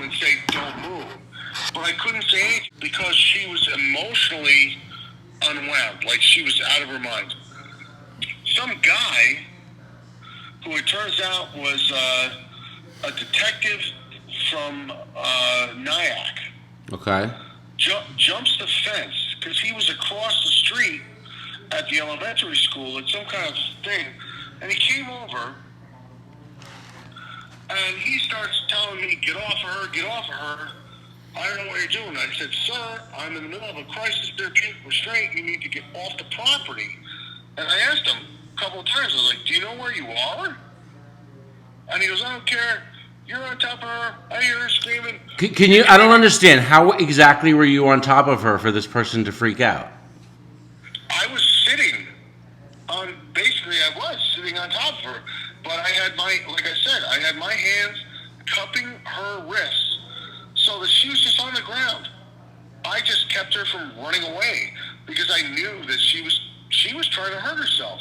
him and say, don't move. But I couldn't say anything because she was emotionally unwound, like she was out of her mind. Some guy, who it turns out was a detective from Nyack, Okay. jumps the fence because he was across the street at the elementary school at some kind of thing, and he came over and he starts telling me, get off of her, get off of her. I don't know what you're doing. I said, sir, I'm in the middle of a crisis therapeutic restraint. You need to get off the property. And I asked him a couple of times, I was like, do you know where you are? And he goes, I don't care. You're on top of her. I hear her screaming. Can you, I don't understand. How exactly were you on top of her for this person to freak out? I was sitting on, basically I was sitting on top of her. But I had like I said, I had my hands cupping her wrists so that she was just on the ground. I just kept her from running away because I knew that she was trying to hurt herself.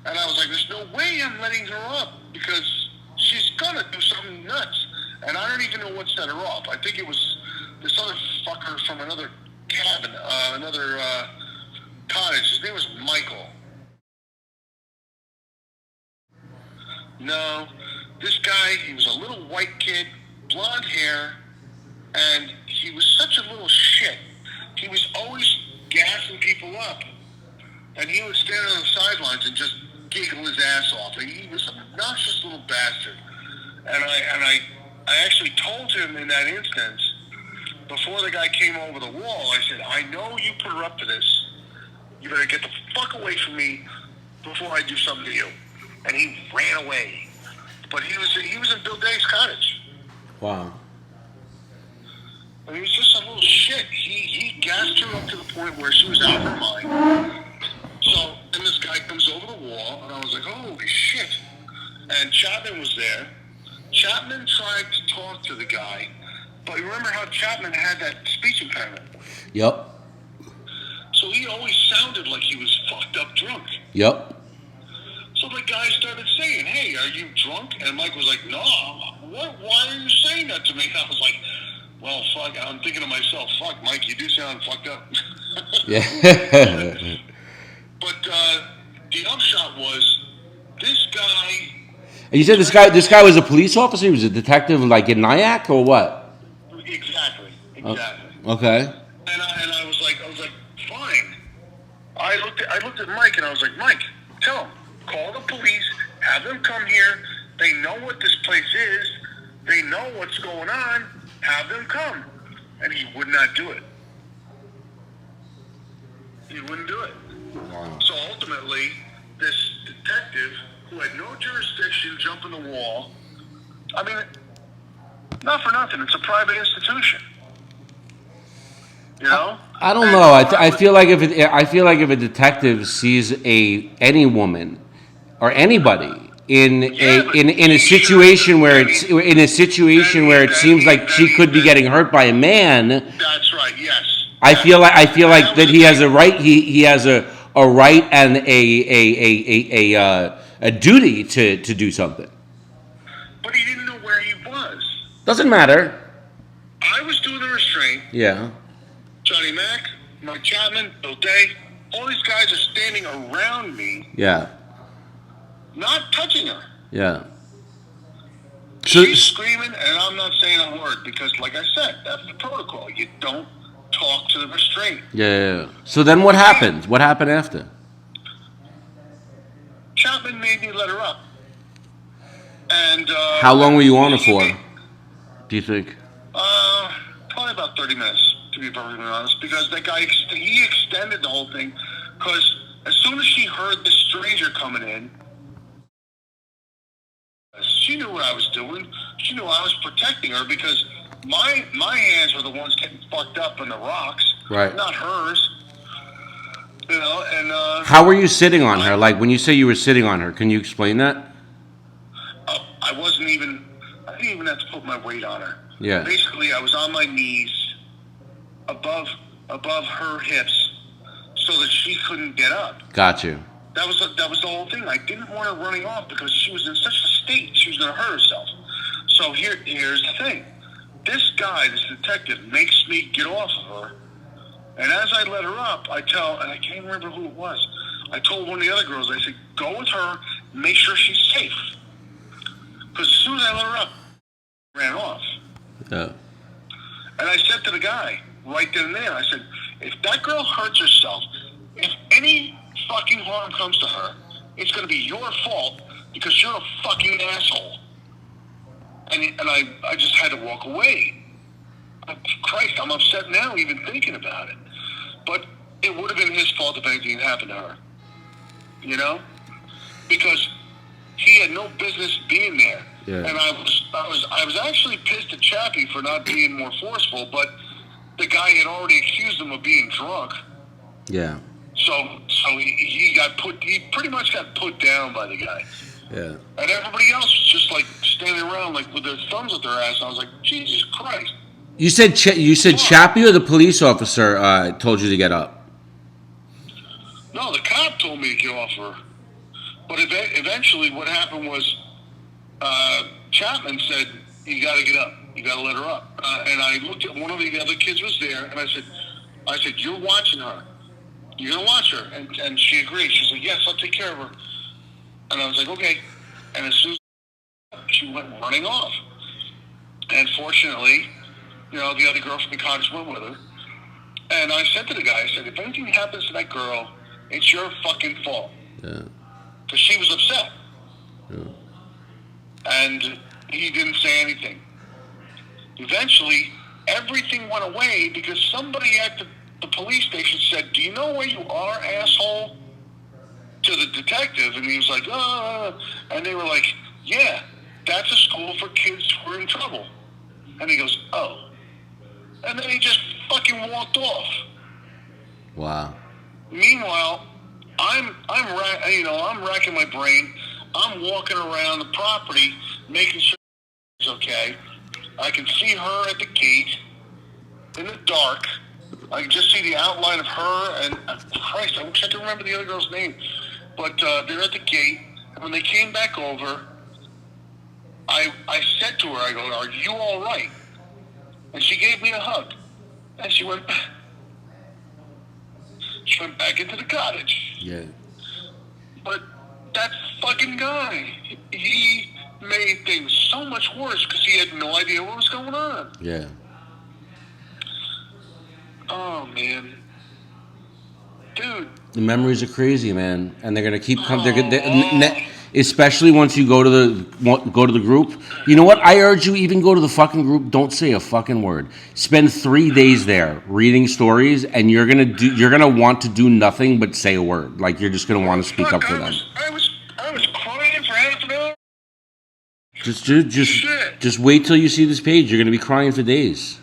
And I was like, there's no way I'm letting her up because she's gonna do something nuts. And I don't even know what set her off. I think it was this other fucker from another cabin, another cottage. His name was Michael. No, this guy, he was a little white kid, blonde hair, and he was such a little shit. He was always gassing people up. And he would stand on the sidelines and just giggle his ass off. And he was an obnoxious little bastard. And I actually told him in that instance, before the guy came over the wall, I said, I know you put her up to this. You better get the fuck away from me before I do something to you. And he ran away. But he was in Bill Day's cottage. Wow. And he was just a little shit. He gassed her up to the point where she was out of her mind. So, and this guy comes over the wall, and I was like, holy shit. And Chapman was there. Chapman tried to talk to the guy, but remember how Chapman had that speech impairment? Yep. So he always sounded like he was fucked up drunk. Yep. So the guy started saying, hey, are you drunk? And Mike was like, no, why are you saying that to me? I was like, well, fuck, I'm thinking to myself, fuck, Mike, you do sound fucked up. Yeah. But the upshot was, this guy... And you said this guy was a police officer? He was a detective like in Nyack or what? Exactly. Okay. And I was like, fine. I looked at Mike and I was like, Mike, tell him, call the police, have them come here. They know what this place is. They know what's going on. Have them come. And he would not do it. He wouldn't do it. Wow. So ultimately, this detective, who had no jurisdiction, jumped in the wall. I mean, not for nothing. It's a private institution. You know? I don't know. I feel like if a detective sees any woman or anybody in a situation where it seems like she could be getting hurt by a man. That's right. Yes. I feel like that he has a right. He has a right and a duty to do something. But he didn't know where he was. Doesn't matter. I was doing the restraint. Yeah. Johnny Mac, Mike Chapman, Bill Day, all these guys are standing around me. Yeah. Not touching her. Yeah. She's screaming, and I'm not saying a word because, like I said, that's the protocol. You don't talk to the restraint. Yeah. So then what happened? What happened after? Chapman made me let her up. And how long were you on her for? Do you think? Probably about 30 minutes, to be perfectly honest, because that guy he extended the whole thing. Because as soon as she heard this stranger coming in, she knew what I was doing. She knew I was protecting her because my hands were the ones getting fucked up in the rocks, right? Not hers. You know, and how were you sitting on her? Like when you say you were sitting on her, can you explain that? I didn't even have to put my weight on her. Yeah. Basically, I was on my knees above her hips so that she couldn't get up. Got you. That was the whole thing. I didn't want her running off because she was in such a state. She was going to hurt herself. So here's the thing. this guy, this detective, makes me get off of her. And as I let her up, and I can't remember who it was. I told one of the other girls, I said, go with her, make sure she's safe. Because as soon as I let her up, ran off. Yeah. And I said to the guy, right then and there, I said, if that girl hurts herself, if any fucking harm comes to her, it's going to be your fault because you're a fucking asshole. And I just had to walk away. Christ, I'm upset now even thinking about it. But it would have been his fault if anything had happened to her. You know? Because he had no business being there. Yeah. And I was actually pissed at Chappie for not being more forceful, but the guy had already accused him of being drunk. Yeah. So he pretty much got put down by the guy. Yeah. And everybody else was just like standing around like with their thumbs up their ass. And I was like, Jesus Christ. You said Chappie or the police officer told you to get up? No, the cop told me to get off her. But eventually what happened was Chapman said, you got to get up. You got to let her up. And I looked at one of the other kids was there, and I said, you're watching her. You're going to watch her. And she agreed. She said, yes, I'll take care of her. And I was like, okay. And as soon as she went running off. And fortunately, the other girl from the cottage went with her. And I said to the guy, I said, if anything happens to that girl, it's your fucking fault. Yeah. Because she was upset. Yeah. And he didn't say anything. Eventually, everything went away because somebody at the police station said, do you know where you are, asshole? To the detective. And he was like, and they were like, yeah, that's a school for kids who are in trouble. And he goes, oh. And then he just fucking walked off. Wow. Meanwhile, I'm racking my brain. I'm walking around the property, making sure it's okay. I can see her at the gate in the dark. I can just see the outline of her, and Christ, I wish I could remember the other girl's name. But they're at the gate, and when they came back over, I said to her, I go, are you all right? And she gave me a hug. And she went back into the cottage. Yeah. But that fucking guy, he made things so much worse because he had no idea what was going on. Yeah. Oh, man. Dude. The memories are crazy, man, and they're gonna keep coming. Especially once you go to the group. You know what? I urge you, even go to the fucking group. Don't say a fucking word. Spend 3 days there reading stories, and you're gonna want to do nothing but say a word. Like you're just gonna want to speak up for them. I was crying for half an hour. Just wait till you see this page. You're gonna be crying for days.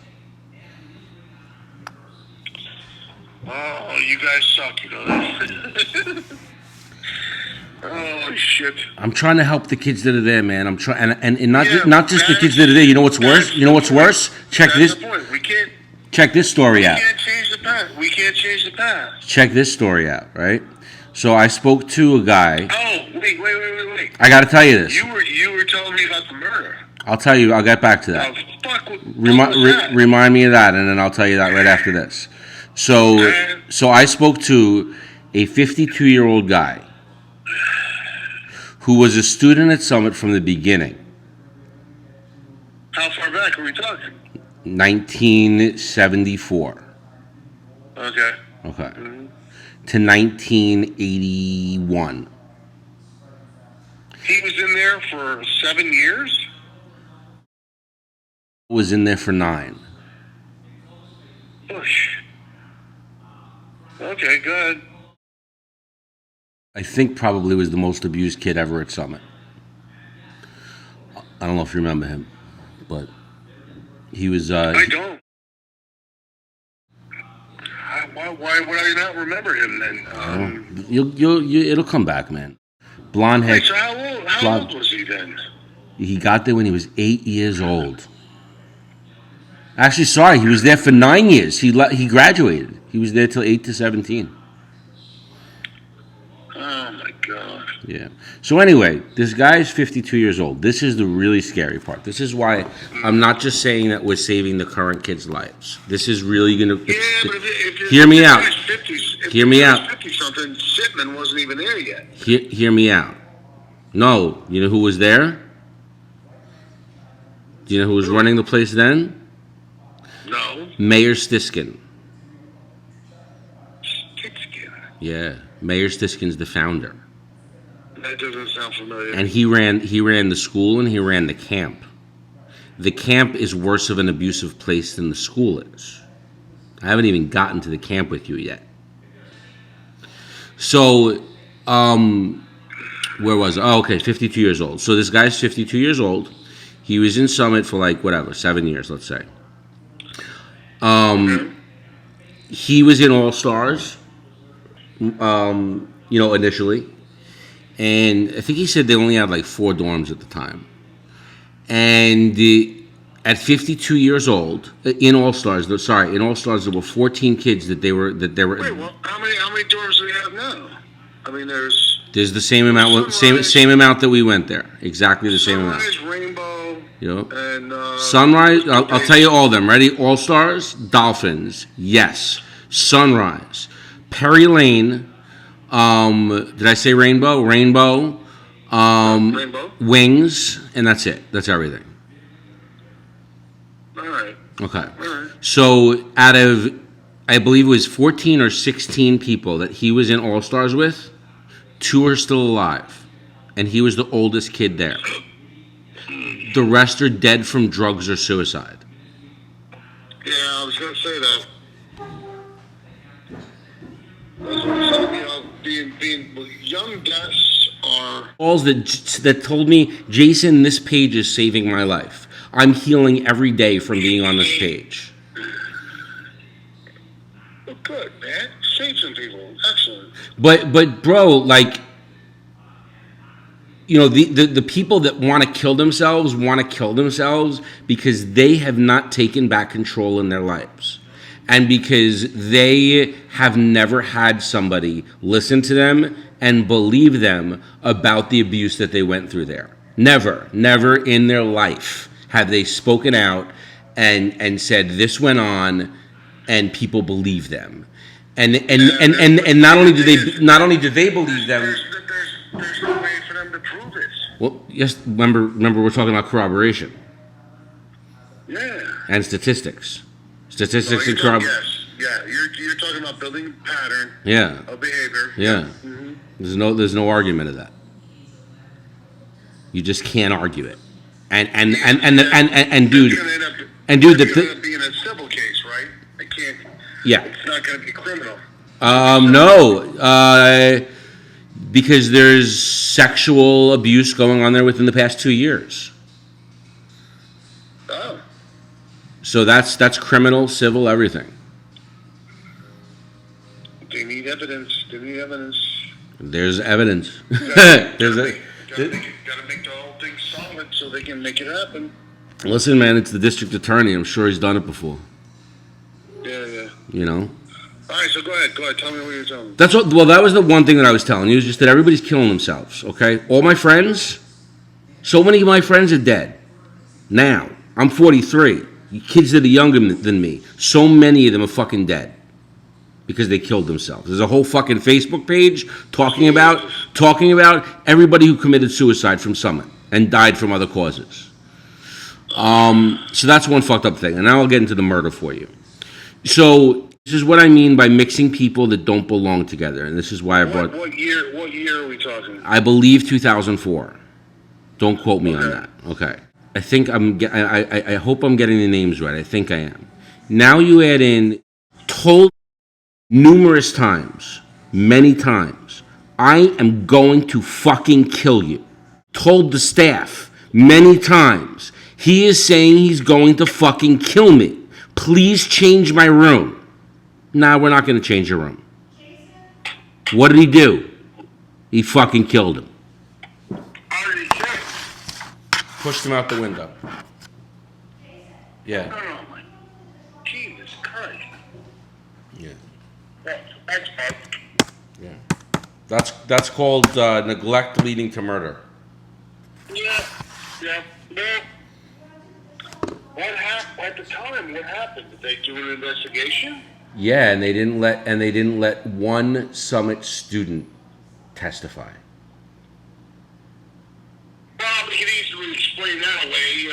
Oh, you guys suck, you know that. Oh shit! I'm trying to help the kids that are there, man. I'm trying, and not just the kids that are there. You know what's worse? You know what's worse? Check this. We can't. Check this story out. We can't change the past. We can't change the past. Check this story out, right? So I spoke to a guy. Oh, wait! I got to tell you this. You were telling me about the murder. I'll tell you. I'll get back to that. Oh, fuck! What was that? Remind me of that, and then I'll tell you that right after this. So I spoke to a 52-year-old guy who was a student at Summit from the beginning. How far back are we talking? 1974. Okay. Mm-hmm. To 1981. He was in there for 7 years? Was in there for 9. Push. Okay, good. I think probably was the most abused kid ever at Summit. I don't know if you remember him, but he was. I don't. Why would I not remember him then? It'll come back, man. Blonde hair. Wait, so how old was he then? He got there when he was 8 years old. Actually, sorry, he was there for 9 years. He graduated. He was there till 8 to 17. Oh my God. Yeah. So anyway, this guy's 52 years old. This is the really scary part. This is why I'm not just saying that we're saving the current kids' lives. This is really going to... Yeah, but if hear me out. 50, Hear me out. 50-something, Shipman wasn't even there yet. Hear me out. No. You know who was there? Do you know who was running the place then? No. Mayor Stiskin. Stiskin. Yeah. Mayor Stiskin's the founder. That doesn't sound familiar. And he ran the school and he ran the camp. The camp is worse of an abusive place than the school is. I haven't even gotten to the camp with you yet. So, where was I? Oh, okay, 52 years old. So this guy's 52 years old. He was in Summit for 7 years, let's say. He was in All Stars, initially. And I think he said they only had 4 dorms at the time. And at 52 years old, in All Stars there were 14 kids that they were. Wait, well, how many dorms do we have now? I mean, there's the same amount, same amount that we went there. Exactly the same amount. Sunrise, Rainbow, and Sunrise. I'll tell you all of them. Ready? All Stars, Dolphins, yes. Sunrise, Perry Lane. Did I say Rainbow? Rainbow. Rainbow. Wings, and that's it. That's everything. All right. Okay. All right. So out of, I believe it was 14 or 16 people that he was in All Stars with, 2 are still alive, and he was the oldest kid there. The rest are dead from drugs or suicide. Yeah, I was going to say that. That's what I'm saying, being young deaths are... Calls that told me, Jason, this page is saving my life. I'm healing every day from being on this page. Well, good, man. Save some people. Excellent. But bro, the people that want to kill themselves because they have not taken back control in their lives. And because they have never had somebody listen to them and believe them about the abuse that they went through there. Never in their life have they spoken out and said this went on, and people believe them. And not only do they believe them. There's no way for them to prove it. Well, yes. Remember, we're talking about corroboration. Yeah. And statistics. Statistics and yes. Yeah, you're talking about building a pattern. Yeah. Of behavior. Yeah. Mm-hmm. There's no argument of that. You just can't argue it. And dude, it's going to be in a civil case, right? I can't. Yeah. It's not going to be criminal. No. Because there's sexual abuse going on there within the past 2 years. Oh. So that's criminal, civil, everything. They need evidence. There's evidence. Gotta make the whole thing solid so they can make it happen. Listen, man, it's the district attorney. I'm sure he's done it before. Yeah. All right, so go ahead. Tell me what you're telling me. That was the one thing that I was telling you, is just that everybody's killing themselves, okay? All my friends, so many of my friends are dead. Now, I'm 43. Kids that are younger than me, so many of them are fucking dead because they killed themselves. There's a whole fucking Facebook page talking about everybody who committed suicide from Summit and died from other causes. So that's one fucked up thing, and now I'll get into the murder for you. So this is what I mean by mixing people that don't belong together, and this is why I brought... What year are we talking? I believe 2004. Don't quote me on that. Okay. I hope I'm getting the names right. I think I am. Now you add in, told numerous times, many times, I am going to fucking kill you. Told the staff many times, he is saying he's going to fucking kill me. Please change my room. Nah, we're not going to change your room. What did he do? He fucking killed him. Pushed him out the window. Yeah. Oh my Jesus Christ. Yeah. That's Yeah. That's called neglect leading to murder. Yeah. No. What happened at the time? What happened? Did they do an investigation? Yeah, and they didn't let one Summit student testify. Well, we could easily explain that away,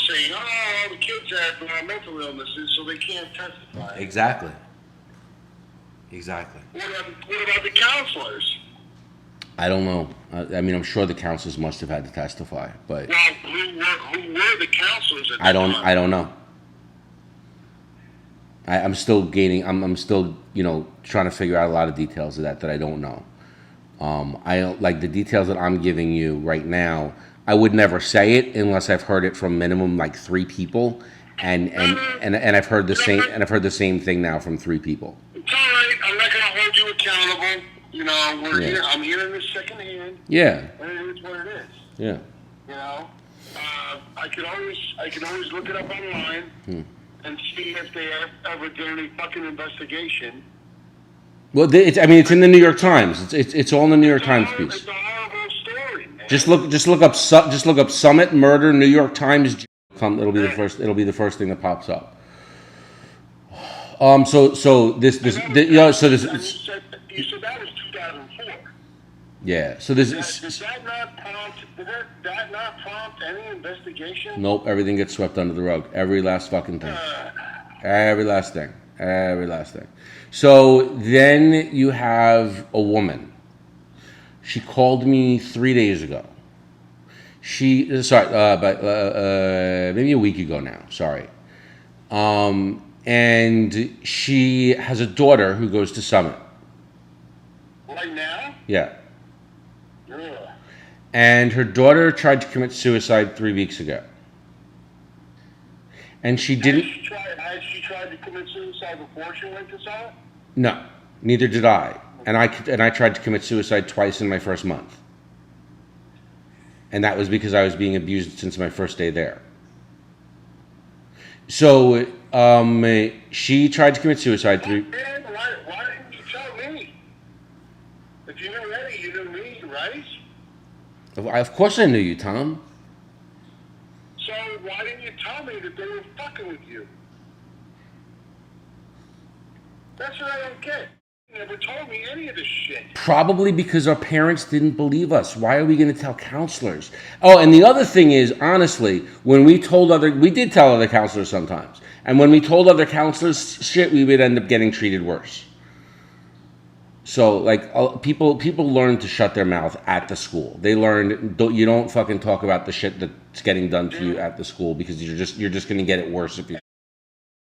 saying, oh, the kids have mental illnesses, so they can't testify. Exactly. What about the counselors? I don't know. I mean, I'm sure the counselors must have had to testify, but Well, who were the counselors at that I don't know. I'm still gaining. I'm still trying to figure out a lot of details of that I don't know. I don't like the details that I'm giving you right now. I would never say it unless I've heard it from minimum like 3 people, and I've heard the same same thing now from 3 people. It's all right. I'm not gonna hold you accountable. Here. I'm hearing this secondhand. Yeah. And it is what it is. Yeah. I could always look it up online and see if they ever did any fucking investigation. Well, it's in the New York Times. It's all in the New York Times piece. It's a horrible story, man. Just look up Summit murder New York Times. It'll be the first thing that pops up. You said that was 2004. Yeah. So Did that not prompt any investigation? Nope. Everything gets swept under the rug. Every last fucking thing. Every last thing. So then you have a woman. She called me 3 days ago. Maybe a week ago now. Sorry. And she has a daughter who goes to Summit. Right now? Yeah. Ugh. And her daughter tried to commit suicide 3 weeks ago. And she didn't. Had she tried to commit suicide before she went to Summit? No, neither did I. And I tried to commit suicide twice in my first month. And that was because I was being abused since my first day there. So she tried to commit suicide Man, why didn't you tell me? If you knew Eddie, you knew me, right? Of course I knew you, Tom. So why didn't you tell me that they were fucking with you? That's what I don't get. You never told me any of this shit. Probably because our parents didn't believe us. Why are we going to tell counselors? Oh, and the other thing is, honestly, when we did tell other counselors sometimes. And when we told other counselors shit, we would end up getting treated worse. So, people learn to shut their mouth at the school. They learned you don't fucking talk about the shit that's getting done to you at the school because you're just going to get it worse if you.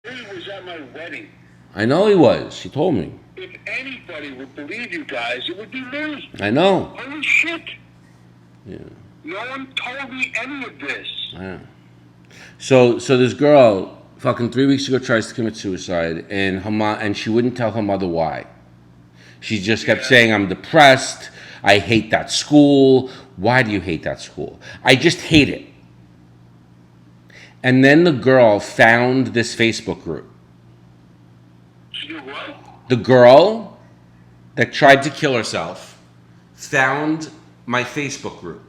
He was at my wedding. I know he was. She told me. If anybody would believe you guys, it would be me. I know. Holy shit. Yeah. No one told me any of this. Yeah. So this girl fucking 3 weeks ago tries to commit suicide, and she wouldn't tell her mother why. She just kept saying, I'm depressed. I hate that school. Why do you hate that school? I just hate it. And then the girl found this Facebook group. She did what? The girl that tried to kill herself found my Facebook group.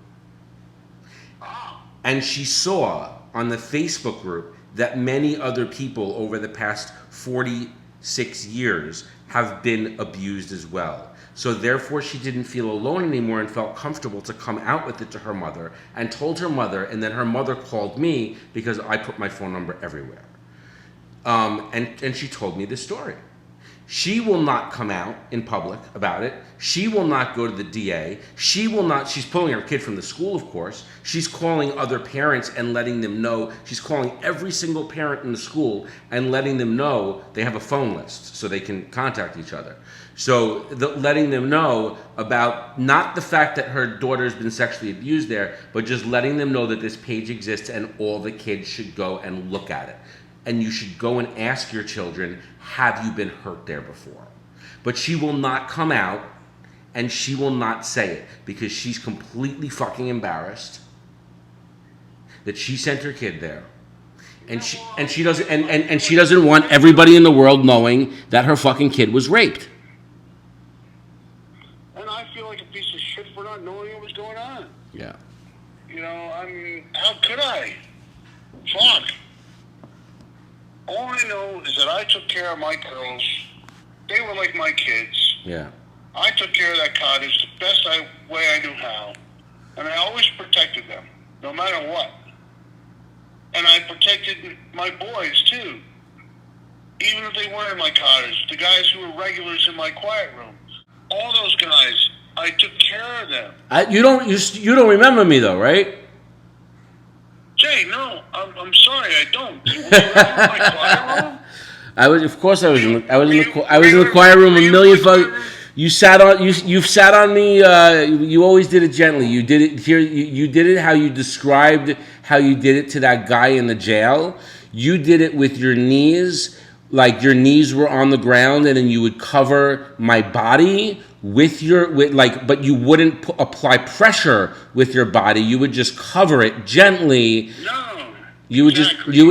And she saw on the Facebook group that many other people over the past 46 years have been abused as well. So therefore she didn't feel alone anymore and felt comfortable to come out with it to her mother and told her mother, and then her mother called me because I put my phone number everywhere. And she told me this story. She will not come out in public about it. She will not go to the DA. She's pulling her kid from the school, of course. She's calling other parents and letting them know. She's calling every single parent in the school and letting them know they have a phone list so they can contact each other. So letting them know about not the fact that her daughter's been sexually abused there, but just letting them know that this page exists and all the kids should go and look at it. And you should go and ask your children, have you been hurt there before? But she will not come out and she will not say it because she's completely fucking embarrassed that she sent her kid there. And she doesn't want everybody in the world knowing that her fucking kid was raped. And I How could I? Fuck. All I know is that I took care of my girls. They were like my kids. Yeah. I took care of that cottage the best way I knew how. And I always protected them, no matter what. And I protected my boys, too. Even if they weren't in my cottage, the guys who were regulars in my quiet room. All those guys, I took care of them. You don't remember me though, right? Jay, no, I'm sorry, I don't. Were you in my quiet room? I was in the quiet room a million fucking. You've sat on me. You always did it gently. You did it here. You did it how you described how you did it to that guy in the jail. You did it with your knees, like your knees were on the ground, and then you would cover my body with but you wouldn't apply pressure with your body. You would just cover it gently. No. You would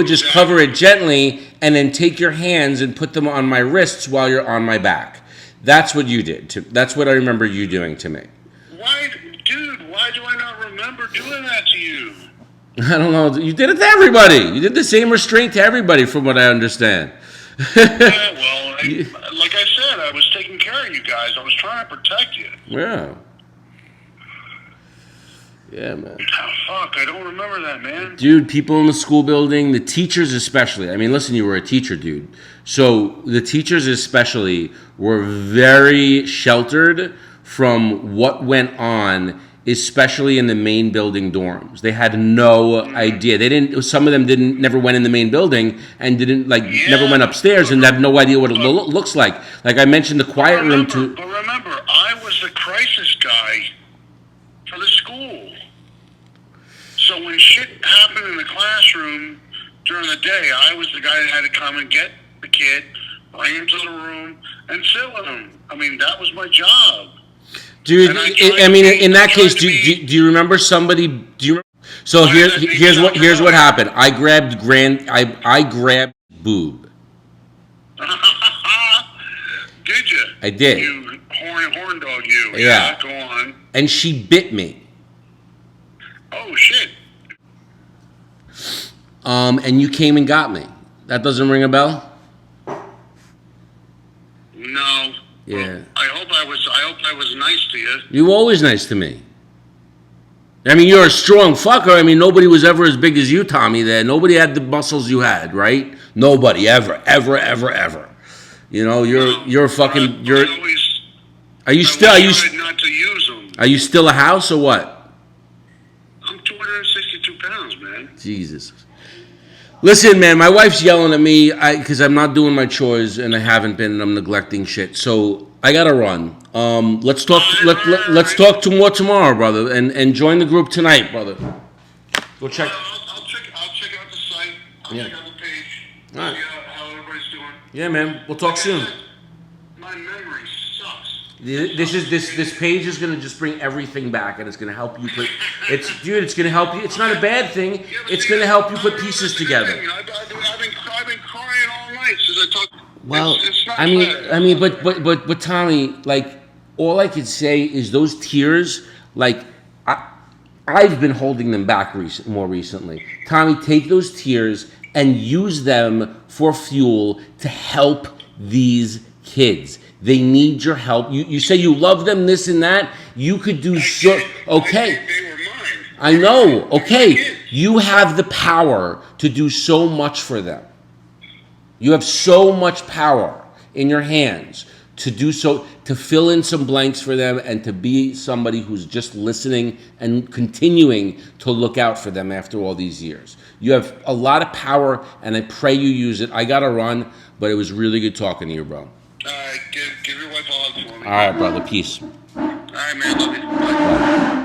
just cover it gently, and then take your hands and put them on my wrists while you're on my back. That's what you did. That's what I remember you doing to me. Why do I not remember doing that to you? I don't know. You did it to everybody. You did the same restraint to everybody, from what I understand. Yeah, well, like I said, I was taking care of you guys. I was trying to protect you. Yeah. Yeah, man. Oh, fuck, I don't remember that, man. Dude, people in the school building, the teachers especially. I mean, listen, you were a teacher, dude. So the teachers especially were very sheltered from what went on, especially in the main building dorms. They had no idea. They didn't. Some of them never went in the main building and never went upstairs and have no idea what it looks like. Like I mentioned, the quiet room too. But remember, I was the crisis guy for the school. So when shit happened in the classroom during the day, I was the guy that had to come and get the kid, bring him to the room, and sit with him. I mean, that was my job. Dude, in that case, do you remember somebody? Do you? So here's what happened. I grabbed boob. Did you? I did. You horn dog, you. Yeah. Go on. And she bit me. Oh shit. And you came and got me. That doesn't ring a bell? No. Yeah. Well, I hope I was nice to you. You were always nice to me. I mean, you're a strong fucker. I mean, nobody was ever as big as you, Tommy, there. Nobody had the muscles you had, right? Nobody, ever. You know, you're fucking, you're... Are you still not to use them. Are you still a house or what? I'm 262 pounds, man. Jesus. Listen, man, my wife's yelling at me because I'm not doing my chores and I haven't been, and I'm neglecting shit. So I gotta run. Let's talk. Let's talk more tomorrow, brother, and join the group tonight, brother. Go check. I'll check out the site. I'll check out the page. All right. See how everybody's doing. Yeah, man. We'll talk soon. My memory sucks. This page is gonna just bring everything back, and it's gonna help you put. It's gonna help you. It's not a bad thing. It's gonna help you put pieces together. I've been crying all night since I talked. Well, it's not I mean, but Tommy, like, all I could say is those tears, like, I've been holding them back more recently. Tommy, take those tears and use them for fuel to help these kids. They need your help. You say you love them, this and that. You could do so. Okay. They were mine. I know. Okay. You have the power to do so much for them. You have so much power in your hands to do so, to fill in some blanks for them and to be somebody who's just listening and continuing to look out for them after all these years. You have a lot of power, and I pray you use it. I got to run, but it was really good talking to you, bro. All right, give your wife a hug for me. All right, brother. Peace. All right, man. Love you. Bye.